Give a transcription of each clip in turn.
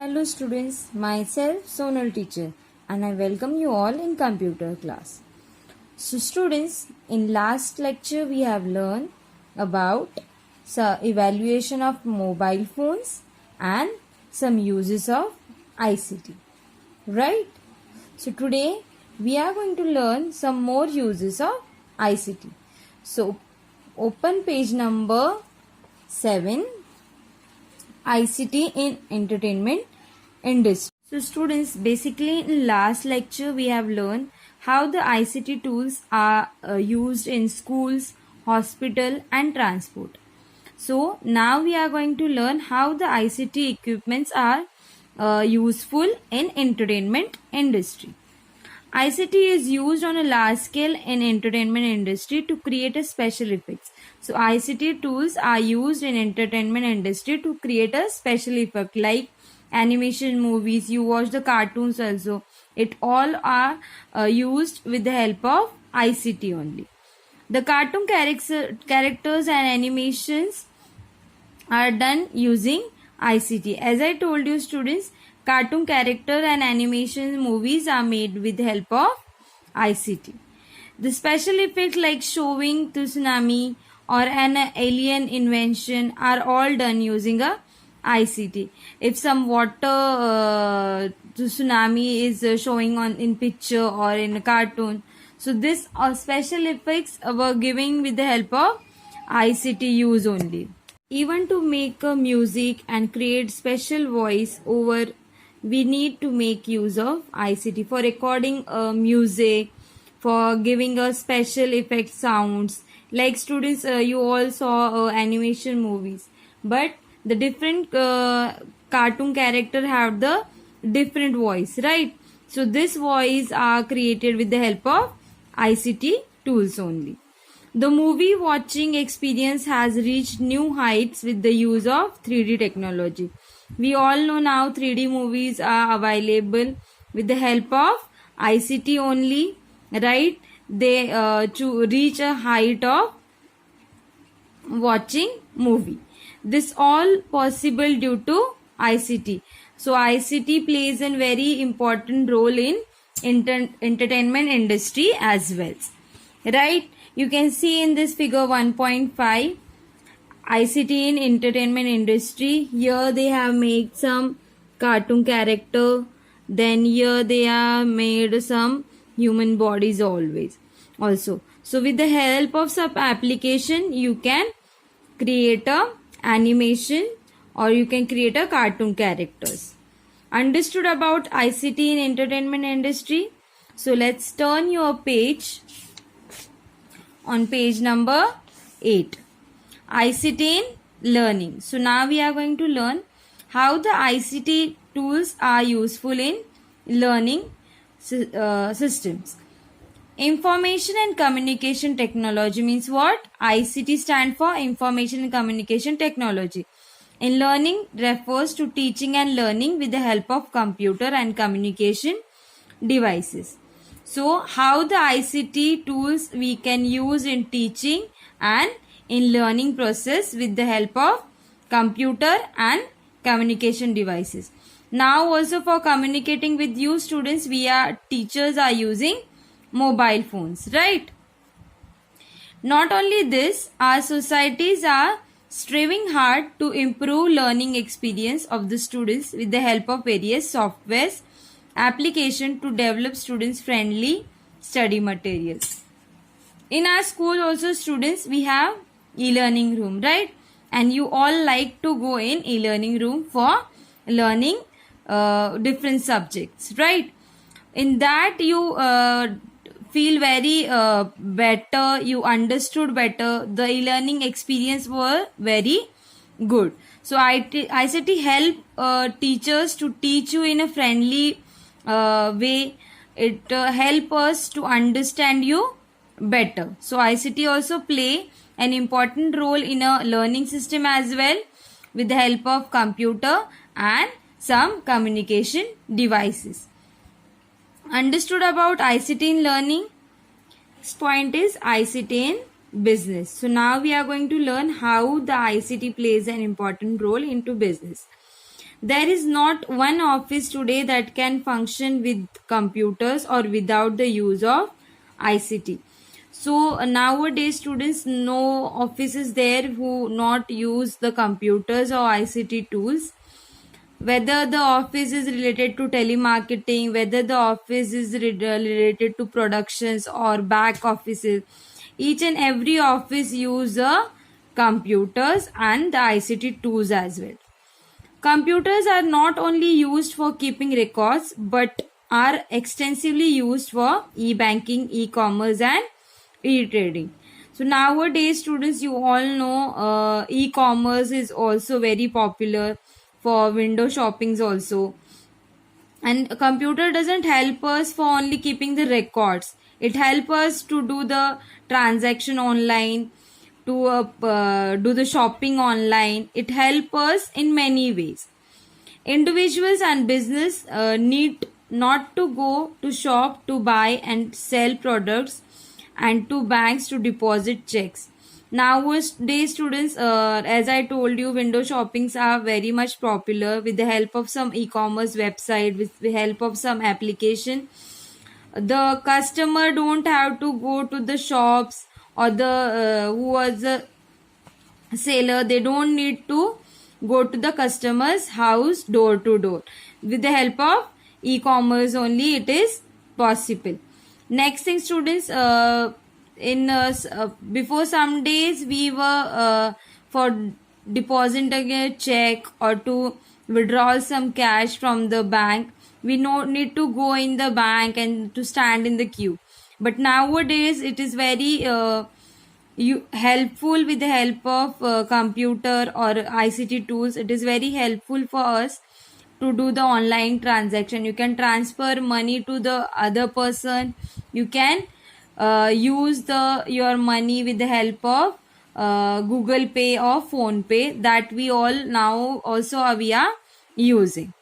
Hello students, myself Sonal teacher and I welcome you all in computer class. So students, in last lecture we have learned about evaluation of mobile phones and some uses of ICT. Right? So today we are going to learn some more uses of ICT. So open page number 7, ICT in entertainment industry. So students, basically in last lecture we have learned how the ICT tools are used in schools, hospital and transport. So now we are going to learn how the ICT equipments are useful in entertainment industry. ICT is used on a large scale in entertainment industry to create a special effects. So ICT tools are used in entertainment industry to create a special effect like animation movies. You watch the cartoons also. It all are used with the help of ICT only. The cartoon characters and animations are done using ICT. As I told you students, cartoon character and animation movies are made with help of ICT. The special effects like showing tsunami or an alien invention are all done using a ICT. If some water tsunami is showing on in picture or in a cartoon, so this special effects were giving with the help of ICT use only. Even to make a music and create special voice over, we need to make use of ICT for recording music, for giving a special effect sounds. Like students, you all saw animation movies, but the different cartoon character have the different voice, right? So this voice are created with the help of ICT tools only. The movie watching experience has reached new heights with the use of 3D technology. We all know now 3D movies are available with the help of ICT only, right? They to reach a height of watching movie. This all possible due to ICT. So ICT plays a very important role in entertainment industry as well, right? You can see in this figure 1.5 ICT in entertainment industry. Here they have made some cartoon character. Then here they have made some human bodies always also. So with the help of some application you can create a animation or you can create a cartoon characters. Understood about ICT in entertainment industry? So let's turn your page on page number 8. ICT in learning. So now we are going to learn how the ICT tools are useful in learning systems. Information and communication technology means what? ICT stand for information and communication technology. In learning refers to teaching and learning with the help of computer and communication devices. So how the ICT tools we can use in teaching and in learning process with the help of computer and communication devices. Now also for communicating with you students, teachers are using mobile phones, right? Not only this, our societies are striving hard to improve learning experience of the students with the help of various softwares application to develop students friendly study materials. In our school also students, we have e-learning room, right? And you all like to go in e-learning room for learning different subjects, right? In that you feel very better, you understood better, the e-learning experience were very good. So ICT help teachers to teach you in a friendly way. It help us to understand you better. So ICT also play an important role in a learning system as well with the help of computer and some communication devices. Understood about ICT in learning? Next point is ICT in business. So now we are going to learn how the ICT plays an important role into business. There is not one office today that can function with computers or without the use of ICT. So nowadays students, no office is there who not use the computers or ICT tools. Whether the office is related to telemarketing, whether the office is related to productions or back offices, each and every office use computers and the ICT tools as well. Computers are not only used for keeping records but are extensively used for e-banking, e-commerce and e-trading. So nowadays students, you all know e-commerce is also very popular for window shoppings also. And a computer doesn't help us for only keeping the records. It helps us to do the transaction online, to do the shopping online. It helps us in many ways. Individuals and business need not to go to shop to buy and sell products and to banks to deposit checks. Nowadays students, as I told you, window shoppings are very much popular with the help of some e-commerce website, with the help of some application. The customer don't have to go to the shops, or the who was the seller, they don't need to go to the customer's house door to door. With the help of e-commerce only it is possible. Next thing students, before some days we were for depositing a check or to withdraw some cash from the bank, we no need to go in the bank and to stand in the queue. But nowadays it is very helpful with the help of computer or ICT tools. It is very helpful for us to do the online transaction. You can transfer money to the other person. You can use your money with the help of Google Pay or Phone Pay, that we all now also we are using.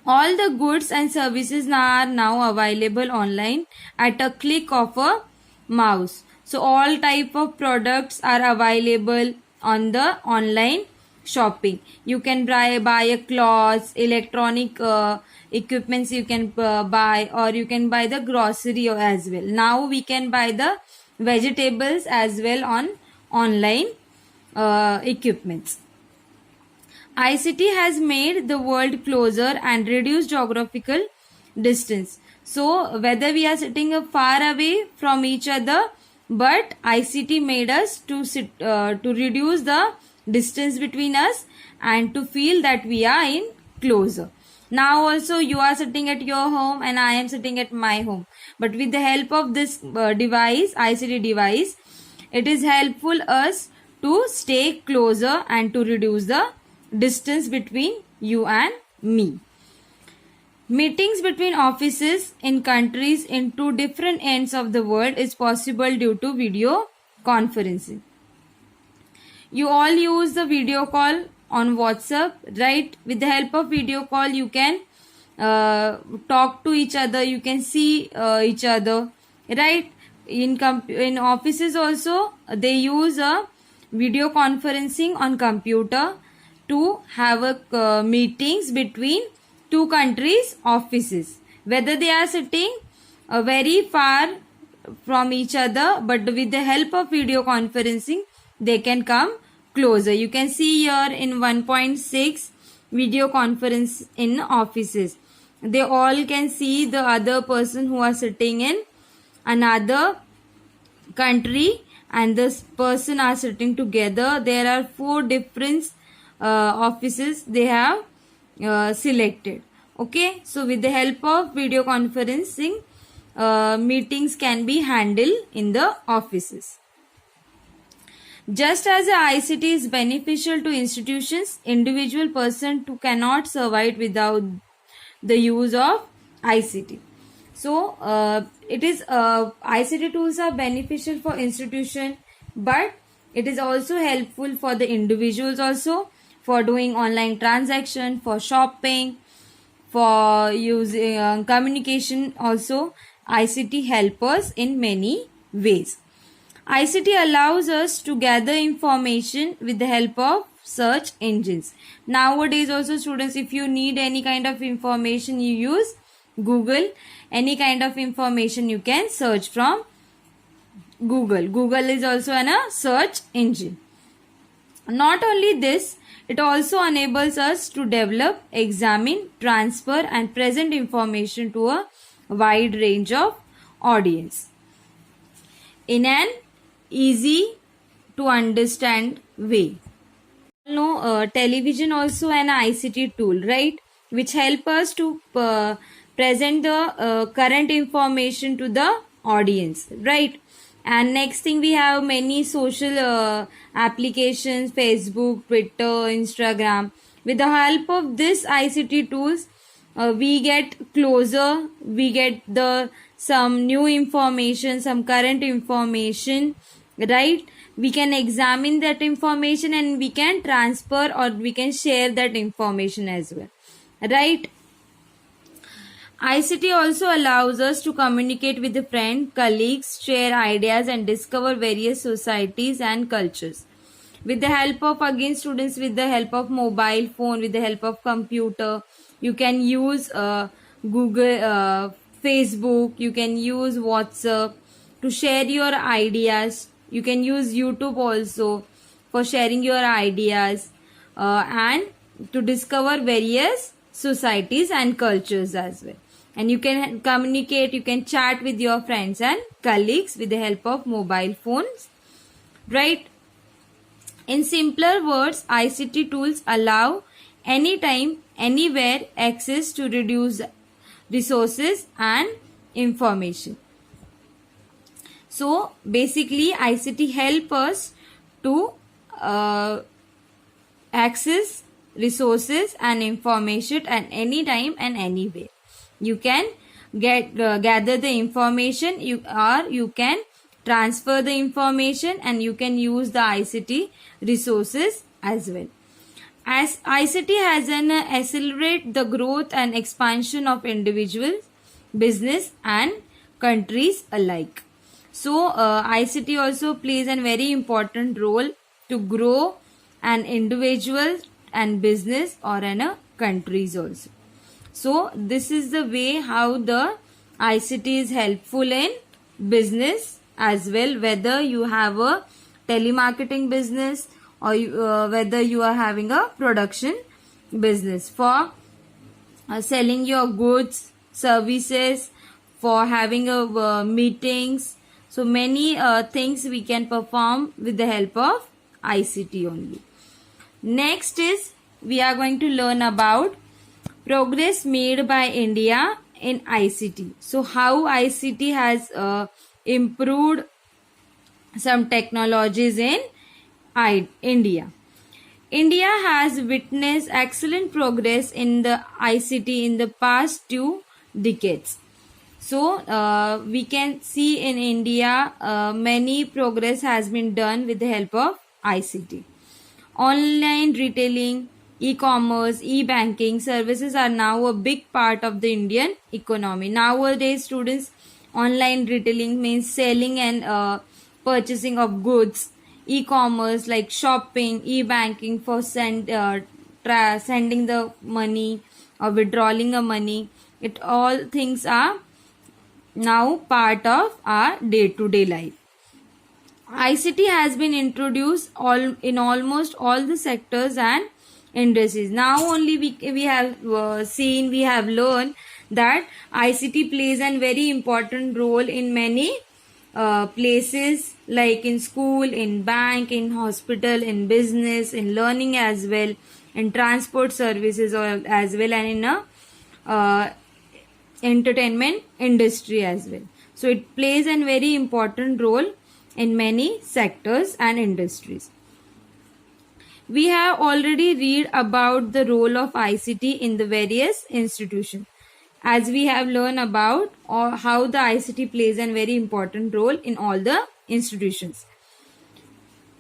All the goods and services are now available online at a click of a mouse. So all type of products are available on the online shopping. You can buy a clothes, electronic equipments you can buy, or you can buy the grocery as well. Now we can buy the vegetables as well on online equipments. ICT has made the world closer and reduced geographical distance. So whether we are sitting far away from each other, but ICT made us to reduce the distance between us and to feel that we are in closer. Now also you are sitting at your home and I am sitting at my home, but with the help of this device, ICT device, it is helpful us to stay closer and to reduce the distance between you and me. Meetings between offices in countries in two different ends of the world is possible due to video conferencing. You all use the video call on WhatsApp, right? With the help of video call, you can talk to each other, you can see each other, right? In offices also, they use a video conferencing on computer to have meetings between two countries' offices. Whether they are sitting very far from each other, but with the help of video conferencing, they can come closer. You can see here in 1.6 video conference in offices. They all can see the other person who are sitting in another country, and this person are sitting together. There are 4 different offices they have selected. Okay, so with the help of video conferencing, meetings can be handled in the offices. Just as the ICT is beneficial to institutions, individual person too cannot survive without the use of ICT. So it is ICT tools are beneficial for institution, but it is also helpful for the individuals also, for doing online transaction, for shopping, for using communication also. ICT helps us in many ways. ICT allows us to gather information with the help of search engines. Nowadays also students, if you need any kind of information, you use Google. Any kind of information you can search from Google. Google is also a search engine. Not only this, it also enables us to develop, examine, transfer and present information to a wide range of audience in an easy to understand way. Television also an ICT tool, right, which help us to present the current information to the audience, right. And next thing, we have many social applications, Facebook, Twitter, Instagram. With the help of this ICT tools, we get closer, we get the some new information, some current information, right. We can examine that information and we can transfer or we can share that information as well, right. ICT also allows us to communicate with the friends, colleagues, share ideas and discover various societies and cultures. With the help of, again students, with the help of mobile phone, with the help of computer, you can use Google, Facebook, you can use WhatsApp to share your ideas. You can use YouTube also for sharing your ideas and to discover various societies and cultures as well. And you can communicate, you can chat with your friends and colleagues with the help of mobile phones, right. In simpler words, ICT tools allow anytime, anywhere access to reduce resources and information. So basically ICT help us to access resources and information at any time and anywhere. You can gather the information, you can transfer the information and you can use the ICT resources as well. As ICT has an accelerate the growth and expansion of individuals, business and countries alike. So ICT also plays a very important role to grow an individual and business or in a countries also. So this is the way how the ICT is helpful in business as well, whether you have a telemarketing business or whether you are having a production business for selling your goods, services, for having a meetings. So many things we can perform with the help of ICT only. Next is we are going to learn about progress made by India in ICT. So how ICT has improved some technologies in India. India has witnessed excellent progress in the ICT in the past 2 decades. So we can see in India many progress has been done with the help of ICT. Online retailing, e-commerce, e-banking services are now a big part of the Indian economy. Nowadays students, online retailing means selling and purchasing of goods. E-commerce like shopping, e-banking for sending the money or withdrawing the money. It all things are now part of our day-to-day life. ICT has been introduced in almost all the sectors and industries. Now only we have we have learned that ICT plays a very important role in many places, like in school, in bank, in hospital, in business, in learning as well, in transport services as well, and in a entertainment industry as well. So it plays a very important role in many sectors and industries. We have already read about the role of ICT in the various institutions, as we have learned about how the ICT plays a very important role in all the institutions.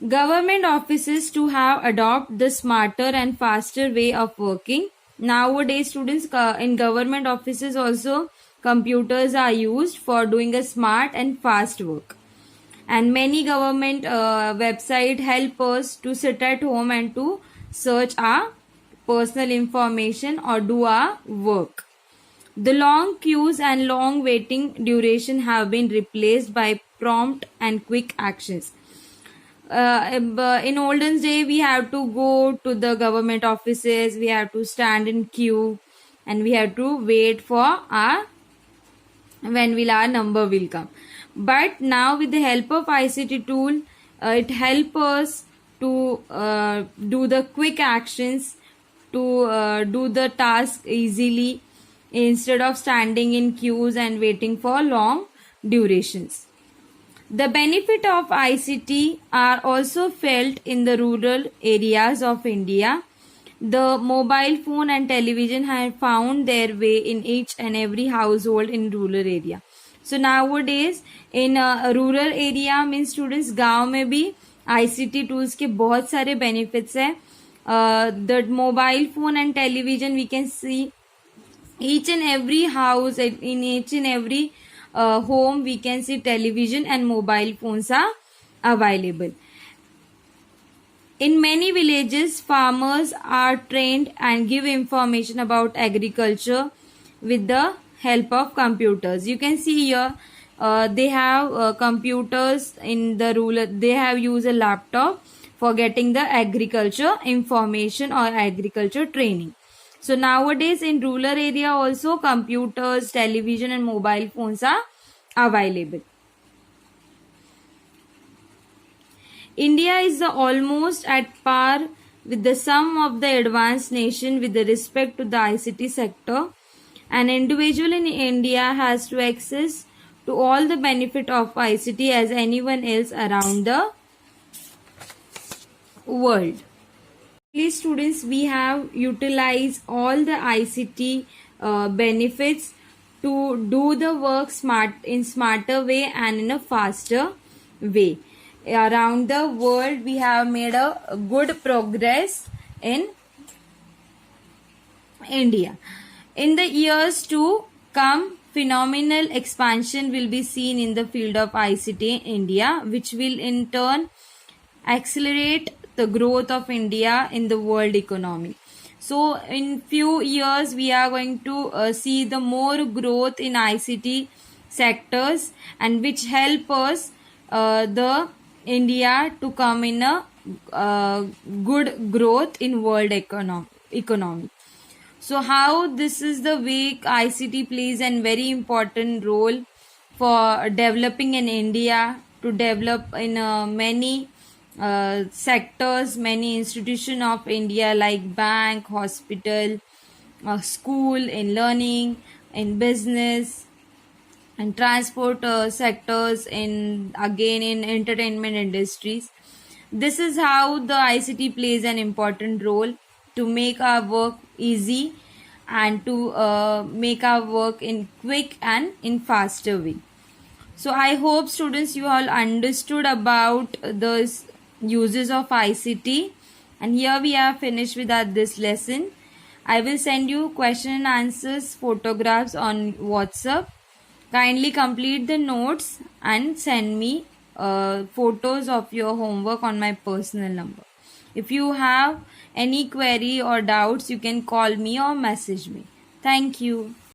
Government offices to have adopt the smarter and faster way of working. Nowadays students, in government offices also computers are used for doing a smart and fast work. And many government website help us to sit at home and to search our personal information or do our work. The long queues and long waiting duration have been replaced by prompt and quick actions. In olden day, we have to go to the government offices, we have to stand in queue, and we have to wait for our when will our number will come. But now with the help of ICT tool, it help us to do the quick actions, to do the task easily instead of standing in queues and waiting for long durations. The benefit of ICT are also felt in the rural areas of India. The mobile phone and television have found their way in each and every household in rural area. So nowadays in a rural area means students गांव में भी ICT tools के बहुत सारे benefits है. The mobile phone and television we can see each and every house, in each and every home we can see television and mobile phones are available. In many villages, farmers are trained and give information about agriculture with the help of computers. You can see here they have computers in the rural. They have used a laptop for getting the agriculture information or agriculture training. So nowadays in rural area also computers, television and mobile phones are available. India is almost at par with the sum of the advanced nation with respect to the ICT sector. An individual in India has to access to all the benefit of ICT as anyone else around the world. Please students, we have utilized all the ICT benefits to do the work in smarter way and in a faster way. Around the world we have made a good progress in India. In the years to come, phenomenal expansion will be seen in the field of ICT in India, which will in turn accelerate the growth of India in the world economy. So in few years we are going to see the more growth in ICT sectors, and which help us the India to come in a good growth in world economy. So how this is the way ICT plays a very important role for developing in India, to develop in many sectors, many institutions of India like bank, hospital, school, in learning, in business, and transport sectors, in again in entertainment industries. This is how the ICT plays an important role to make our work easy and to make our work in quick and in faster way. So I hope students you all understood about the uses of ICT, and here we are finished with this lesson. I will send you question and answers photographs on WhatsApp. Kindly complete the notes and send me photos of your homework on my personal number. If you have any query or doubts, you can call me or message me. Thank you.